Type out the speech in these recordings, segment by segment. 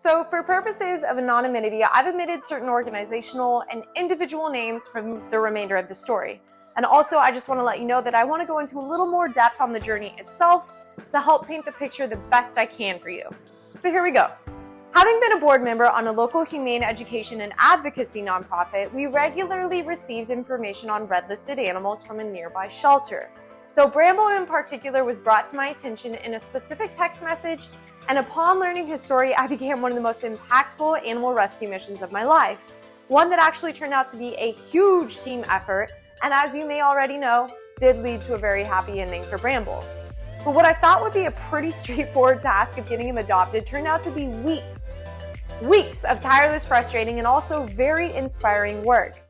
So for purposes of anonymity, I've omitted certain organizational and individual names from the remainder of the story. And also, I just want to let you know that I want to go into a little more depth on the journey itself to help paint the picture the best I can for you. So here we go. Having been a board member on a local humane education and advocacy nonprofit, we regularly received information on red-listed animals from a nearby shelter. So Bramble in particular was brought to my attention in a specific text message, and upon learning his story, I began one of the most impactful animal rescue missions of my life. One that actually turned out to be a huge team effort, and as you may already know, did lead to a very happy ending for Bramble. But what I thought would be a pretty straightforward task of getting him adopted turned out to be weeks of tireless, frustrating, and also very inspiring work.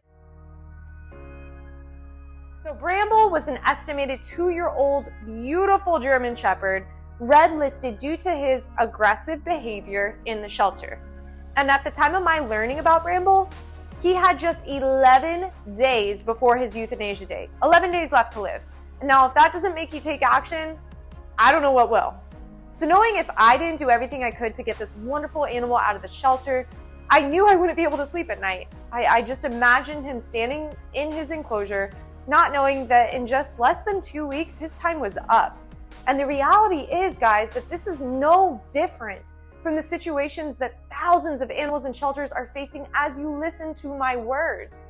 So Bramble was an estimated 2-year-old beautiful German Shepherd, red listed due to his aggressive behavior in the shelter. And at the time of my learning about Bramble, he had just 11 days before his euthanasia date. 11 days left to live. And now if that doesn't make you take action, I don't know what will. So knowing if I didn't do everything I could to get this wonderful animal out of the shelter, I knew I wouldn't be able to sleep at night. I just imagined him standing in his enclosure, not knowing that in just less than 2 weeks, his time was up. And the reality is, guys, that this is no different from the situations that thousands of animals in shelters are facing as you listen to my words.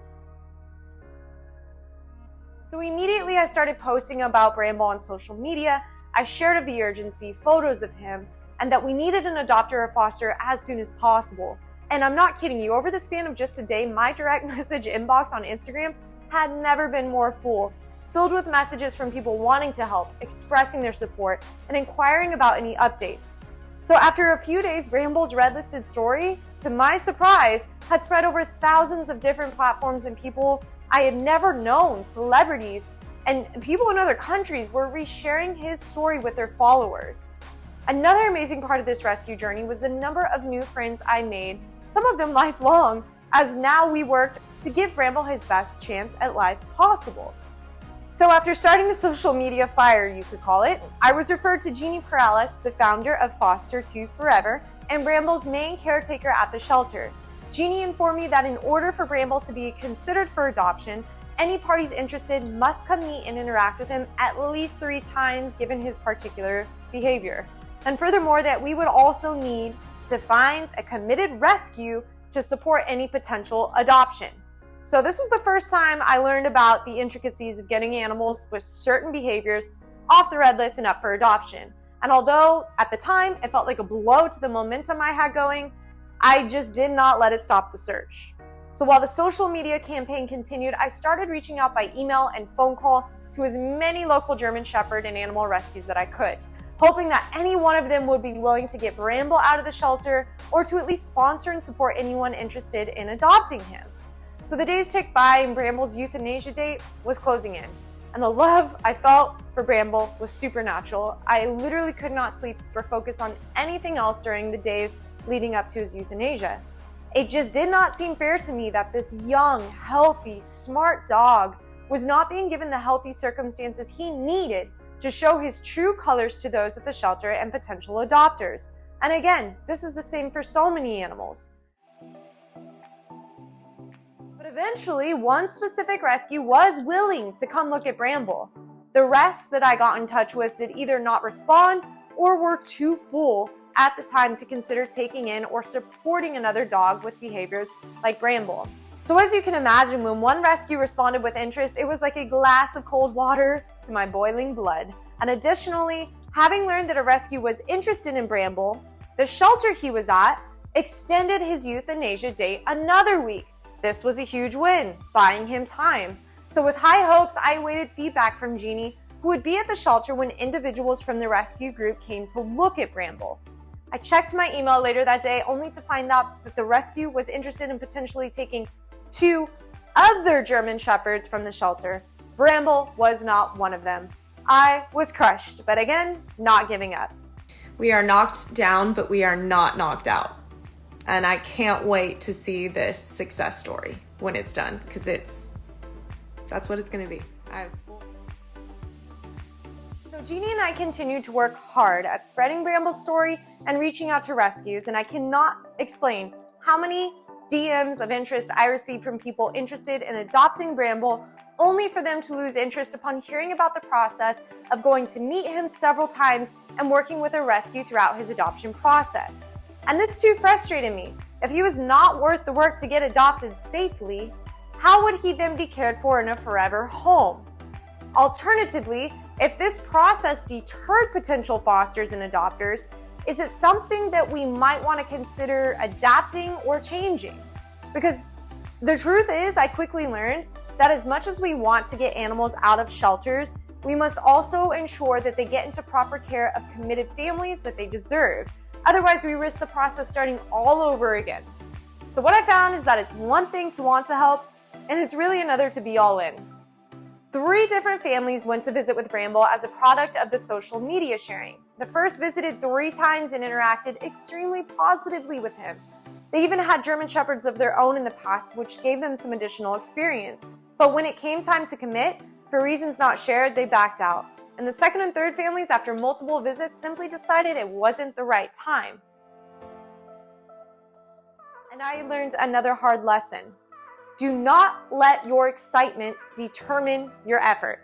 So immediately I started posting about Bramble on social media. I shared of the urgency, photos of him, and that we needed an adopter or foster as soon as possible. And I'm not kidding you, over the span of just a day, my direct message inbox on Instagram had never been more full, filled with messages from people wanting to help, expressing their support, and inquiring about any updates. So after a few days, Bramble's red-listed story, to my surprise, had spread over thousands of different platforms, and people I had never known, celebrities, and people in other countries were resharing his story with their followers. Another amazing part of this rescue journey was the number of new friends I made, some of them lifelong, as now we worked to give Bramble his best chance at life possible. So after starting the social media fire, you could call it, I was referred to Jeannie Perales, the founder of Foster 2 Forever, and Bramble's main caretaker at the shelter. Jeannie informed me that in order for Bramble to be considered for adoption, any parties interested must come meet and interact with him at least 3 times given his particular behavior. And furthermore, that we would also need to find a committed rescue to support any potential adoption. So this was the first time I learned about the intricacies of getting animals with certain behaviors off the red list and up for adoption. And although at the time it felt like a blow to the momentum I had going, I just did not let it stop the search. So while the social media campaign continued, I started reaching out by email and phone call to as many local German Shepherd and animal rescues that I could, hoping that any one of them would be willing to get Bramble out of the shelter or to at least sponsor and support anyone interested in adopting him. So the days ticked by and Bramble's euthanasia date was closing in. And the love I felt for Bramble was supernatural. I literally could not sleep or focus on anything else during the days leading up to his euthanasia. It just did not seem fair to me that this young, healthy, smart dog was not being given the healthy circumstances he needed to show his true colors to those at the shelter and potential adopters. And again, this is the same for so many animals. But eventually, one specific rescue was willing to come look at Bramble. The rest that I got in touch with did either not respond or were too full at the time to consider taking in or supporting another dog with behaviors like Bramble. So as you can imagine, when one rescue responded with interest, it was like a glass of cold water to my boiling blood. And additionally, having learned that a rescue was interested in Bramble, the shelter he was at extended his euthanasia date another week. This was a huge win, buying him time. So with high hopes, I awaited feedback from Jeannie, who would be at the shelter when individuals from the rescue group came to look at Bramble. I checked my email later that day only to find out that the rescue was interested in potentially taking 2 other German Shepherds from the shelter. Bramble was not one of them. I was crushed, but again, not giving up. We are knocked down, but we are not knocked out. And I can't wait to see this success story when it's done, because that's what it's going to be. So Jeannie and I continued to work hard at spreading Bramble's story and reaching out to rescues, and I cannot explain how many DMs of interest I received from people interested in adopting Bramble, only for them to lose interest upon hearing about the process of going to meet him several times and working with a rescue throughout his adoption process. And this too frustrated me. If he was not worth the work to get adopted safely, how would he then be cared for in a forever home? Alternatively, if this process deterred potential fosters and adopters, is it something that we might want to consider adapting or changing? Because the truth is, I quickly learned that as much as we want to get animals out of shelters, we must also ensure that they get into proper care of committed families that they deserve. Otherwise, we risk the process starting all over again. So what I found is that it's one thing to want to help, and it's really another to be all in. 3 different families went to visit with Bramble as a product of the social media sharing. The first visited 3 times and interacted extremely positively with him. They even had German Shepherds of their own in the past, which gave them some additional experience. But when it came time to commit, for reasons not shared, they backed out. And the second and third families, after multiple visits, simply decided it wasn't the right time. And I learned another hard lesson. Do not let your excitement determine your effort.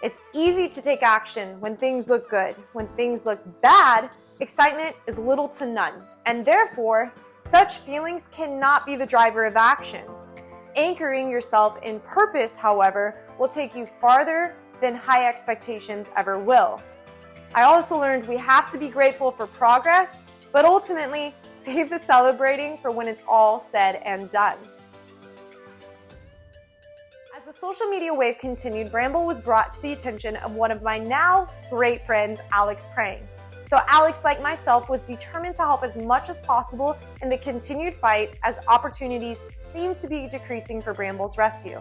It's easy to take action when things look good. When things look bad, excitement is little to none. And therefore, such feelings cannot be the driver of action. Anchoring yourself in purpose, however, will take you farther than high expectations ever will. I also learned we have to be grateful for progress, but ultimately save the celebrating for when it's all said and done. As the social media wave continued, Bramble was brought to the attention of one of my now great friends, Alex Prang. So Alex, like myself, was determined to help as much as possible in the continued fight as opportunities seemed to be decreasing for Bramble's rescue.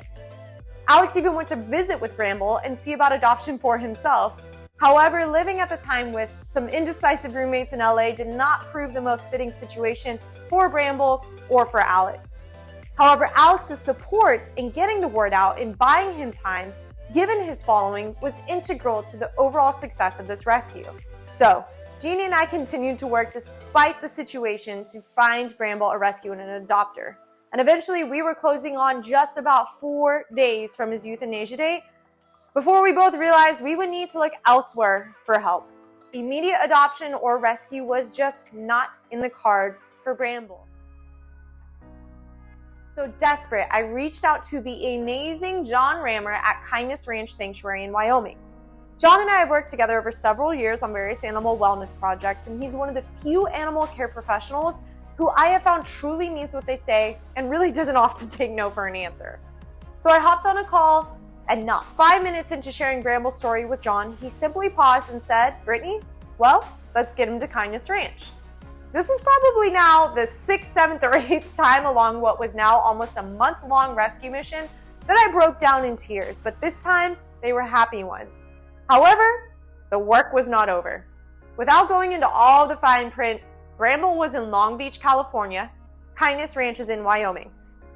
Alex even went to visit with Bramble and see about adoption for himself. However, living at the time with some indecisive roommates in LA did not prove the most fitting situation for Bramble or for Alex. However, Alex's support in getting the word out and buying him time, given his following, was integral to the overall success of this rescue. So, Jeannie and I continued to work despite the situation to find Bramble a rescue and an adopter. And eventually we were closing on just about 4 days from his euthanasia date before we both realized we would need to look elsewhere for help. Immediate adoption or rescue was just not in the cards for Bramble. So desperate, I reached out to the amazing John Rammer at Kindness Ranch Sanctuary in Wyoming. John and I have worked together over several years on various animal wellness projects, and he's one of the few animal care professionals who I have found truly means what they say and really doesn't often take no for an answer. So I hopped on a call, and not 5 minutes into sharing Bramble's story with John, he simply paused and said, "Brittany, well, let's get him to Kindness Ranch." This was probably now the 6th, 7th, or 8th time along what was now almost a month-long rescue mission that I broke down in tears, but this time they were happy ones. However, the work was not over. Without going into all the fine print, Bramble was in Long Beach, California. Kindness Ranch is in Wyoming.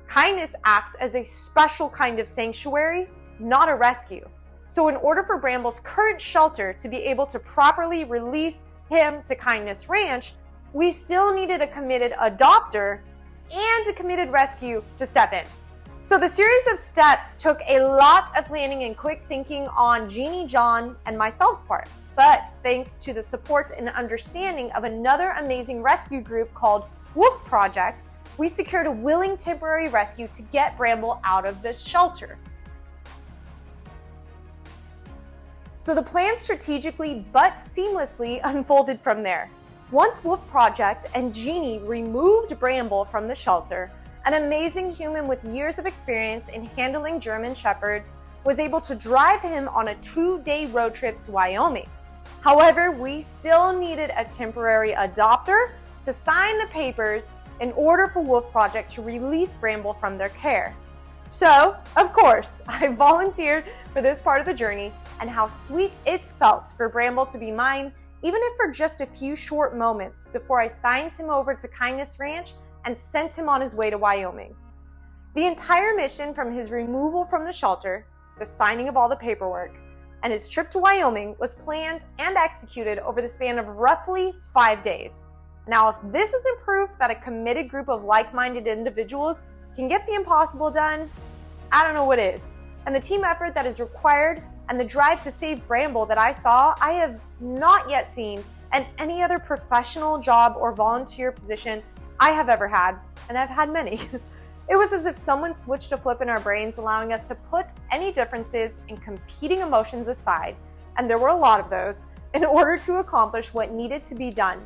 Kindness acts as a special kind of sanctuary, not a rescue. So in order for Bramble's current shelter to be able to properly release him to Kindness Ranch, we still needed a committed adopter and a committed rescue to step in. So the series of steps took a lot of planning and quick thinking on Jeannie, John, and myself's part. But thanks to the support and understanding of another amazing rescue group called Wolf Project, we secured a willing temporary rescue to get Bramble out of the shelter. So the plan strategically but seamlessly unfolded from there. Once Wolf Project and Jeannie removed Bramble from the shelter, an amazing human with years of experience in handling German Shepherds was able to drive him on a 2-day road trip to Wyoming. However, we still needed a temporary adopter to sign the papers in order for Wolf Project to release Bramble from their care. So, of course, I volunteered for this part of the journey, and how sweet it felt for Bramble to be mine, even if for just a few short moments before I signed him over to Kindness Ranch and sent him on his way to Wyoming. The entire mission, from his removal from the shelter, the signing of all the paperwork, and his trip to Wyoming was planned and executed over the span of roughly 5 days. Now, if this isn't proof that a committed group of like-minded individuals can get the impossible done, I don't know what is. And the team effort that is required and the drive to save Bramble that I saw, I have not yet seen in any other professional job or volunteer position I have ever had, and I've had many. It was as if someone switched a flip in our brains, allowing us to put any differences and competing emotions aside, and there were a lot of those, in order to accomplish what needed to be done.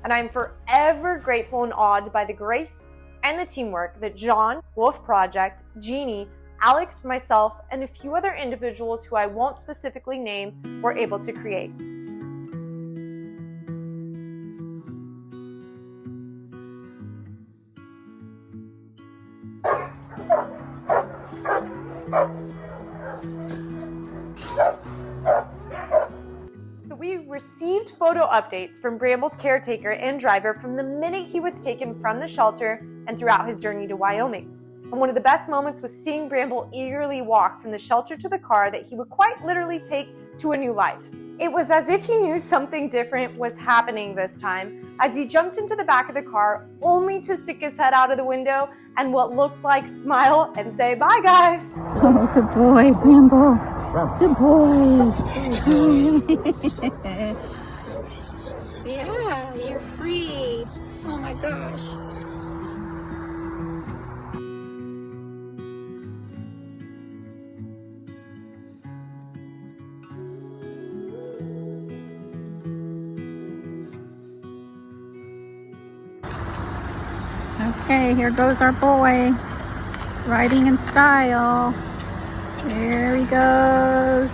And I'm forever grateful and awed by the grace and the teamwork that John, Wolf Project, Jeannie, Alex, myself, and a few other individuals who I won't specifically name were able to create. So we received photo updates from Bramble's caretaker and driver from the minute he was taken from the shelter and throughout his journey to Wyoming. And one of the best moments was seeing Bramble eagerly walk from the shelter to the car that he would quite literally take to a new life. It was as if he knew something different was happening this time as he jumped into the back of the car only to stick his head out of the window and what looked like smile and say, "Bye guys." Oh, good boy, Bramble. Good boy. Yeah, you're free. Oh my gosh. Okay, here goes our boy, riding in style. There he goes.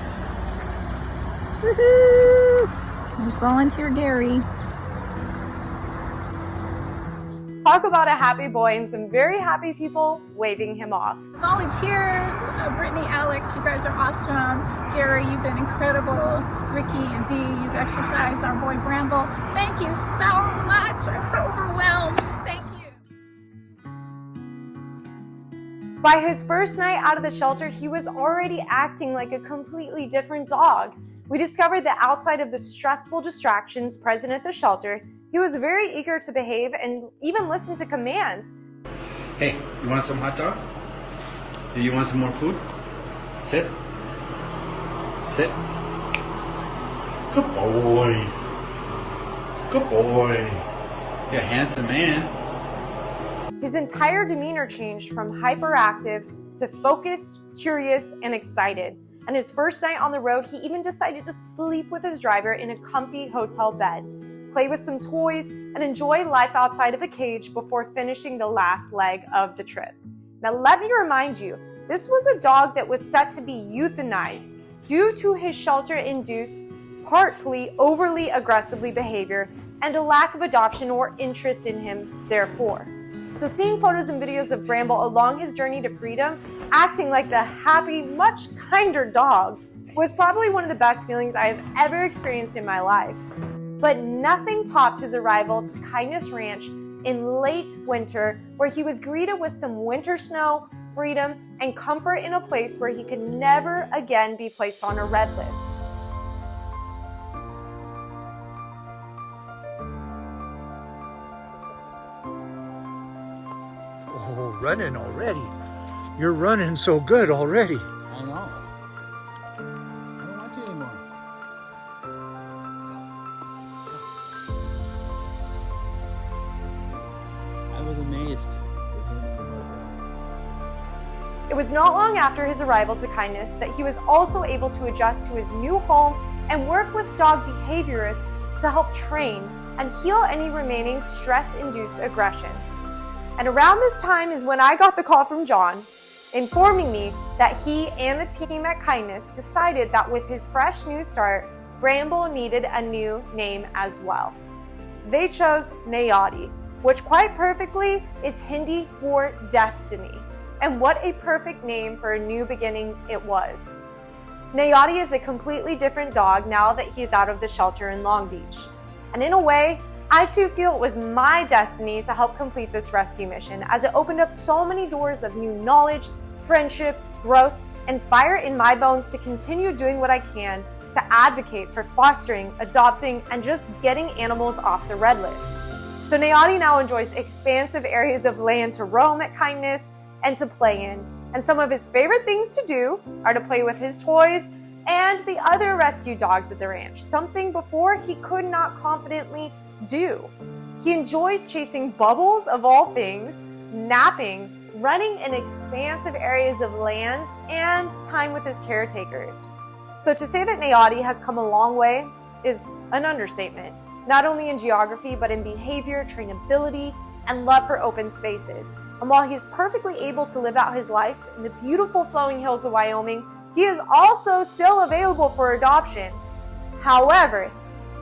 Woohoo! There's Volunteer Gary. Talk about a happy boy and some very happy people waving him off. Volunteers, Brittany, Alex, you guys are awesome. Gary, you've been incredible. Ricky and Dee, you've exercised our boy Bramble. Thank you so much. I'm so overwhelmed. Thank you. By his first night out of the shelter, he was already acting like a completely different dog. We discovered that outside of the stressful distractions present at the shelter, he was very eager to behave and even listen to commands. Hey, you want some hot dog? Do you want some more food? Sit. Sit. Good boy. Good boy. You're a handsome man. His entire demeanor changed from hyperactive to focused, curious, and excited. And his first night on the road, he even decided to sleep with his driver in a comfy hotel bed, play with some toys, and enjoy life outside of a cage before finishing the last leg of the trip. Now, let me remind you, this was a dog that was set to be euthanized due to his shelter-induced, partly overly aggressively behavior and a lack of adoption or interest in him, therefore. So seeing photos and videos of Bramble along his journey to freedom, acting like the happy, much kinder dog, was probably one of the best feelings I have ever experienced in my life. But nothing topped his arrival to Kindness Ranch in late winter, where he was greeted with some winter snow, freedom, and comfort in a place where he could never again be placed on a red list. Oh, running already. You're running so good already. I know. I don't want to anymore. I was amazed. It was not long after his arrival to Kindness that he was also able to adjust to his new home and work with dog behaviorists to help train and heal any remaining stress-induced aggression. And around this time is when I got the call from John, informing me that he and the team at Kindness decided that with his fresh new start, Bramble needed a new name as well. They chose Nayati, which quite perfectly is Hindi for destiny. And what a perfect name for a new beginning it was. Nayati is a completely different dog now that he's out of the shelter in Long Beach. And in a way, I too feel it was my destiny to help complete this rescue mission, as it opened up so many doors of new knowledge, friendships, growth, and fire in my bones to continue doing what I can to advocate for fostering, adopting, and just getting animals off the red list. So Nayati now enjoys expansive areas of land to roam at kindness and to play in. And some of his favorite things to do are to play with his toys and the other rescue dogs at the ranch, something before he could not confidently do. He enjoys chasing bubbles of all things, napping, running in expansive areas of land, and time with his caretakers. So to say that Nayati has come a long way is an understatement, not only in geography, but in behavior, trainability, and love for open spaces. And while he's perfectly able to live out his life in the beautiful flowing hills of Wyoming, he is also still available for adoption. However,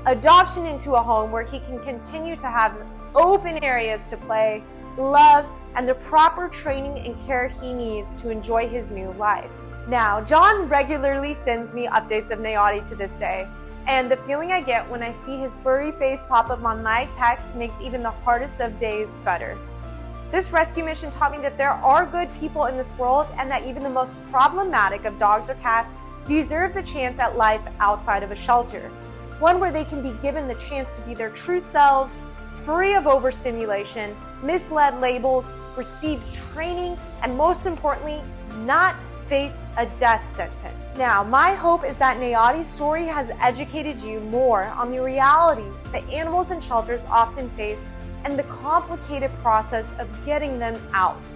adoption into a home where he can continue to have open areas to play, love, and the proper training and care he needs to enjoy his new life. Now, John regularly sends me updates of Nayati to this day, and the feeling I get when I see his furry face pop up on my text makes even the hardest of days better. This rescue mission taught me that there are good people in this world and that even the most problematic of dogs or cats deserves a chance at life outside of a shelter. One where they can be given the chance to be their true selves, free of overstimulation, misled labels, receive training, and most importantly, not face a death sentence. Now, my hope is that Nayati's story has educated you more on the reality that animals in shelters often face and the complicated process of getting them out,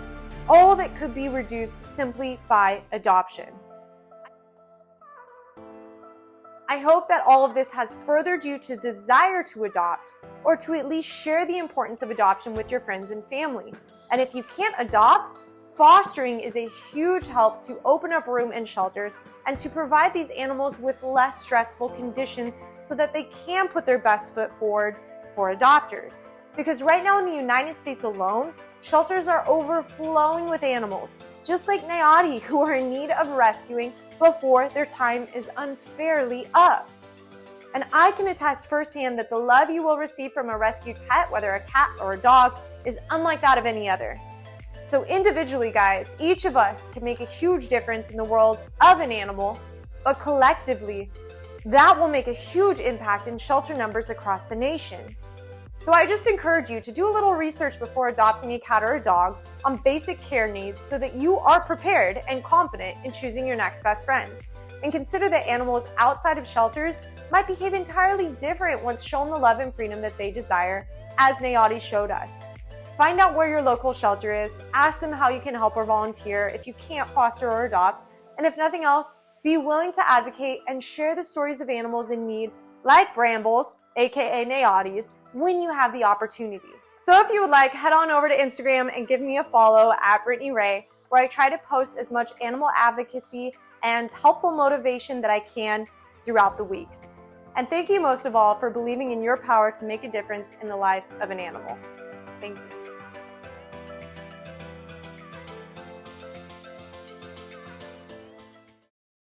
all that could be reduced simply by adoption. I hope that all of this has furthered you to desire to adopt, or to at least share the importance of adoption with your friends and family. And if you can't adopt, fostering is a huge help to open up room in shelters and to provide these animals with less stressful conditions so that they can put their best foot forward for adopters. Because right now in the United States alone, shelters are overflowing with animals, just like Nayati, who are in need of rescuing before their time is unfairly up. And I can attest firsthand that the love you will receive from a rescued pet, whether a cat or a dog, is unlike that of any other. So individually, guys, each of us can make a huge difference in the world of an animal, but collectively, that will make a huge impact in shelter numbers across the nation. So I just encourage you to do a little research before adopting a cat or a dog on basic care needs so that you are prepared and confident in choosing your next best friend. And consider that animals outside of shelters might behave entirely different once shown the love and freedom that they desire, as Nayati showed us. Find out where your local shelter is, ask them how you can help or volunteer if you can't foster or adopt, and if nothing else, be willing to advocate and share the stories of animals in need, like Bramble's, aka Nayati's, when you have the opportunity. So if you would like, head on over to Instagram and give me a follow at Brittany Ray, where I try to post as much animal advocacy and helpful motivation that I can throughout the weeks. And thank you most of all for believing in your power to make a difference in the life of an animal. Thank you.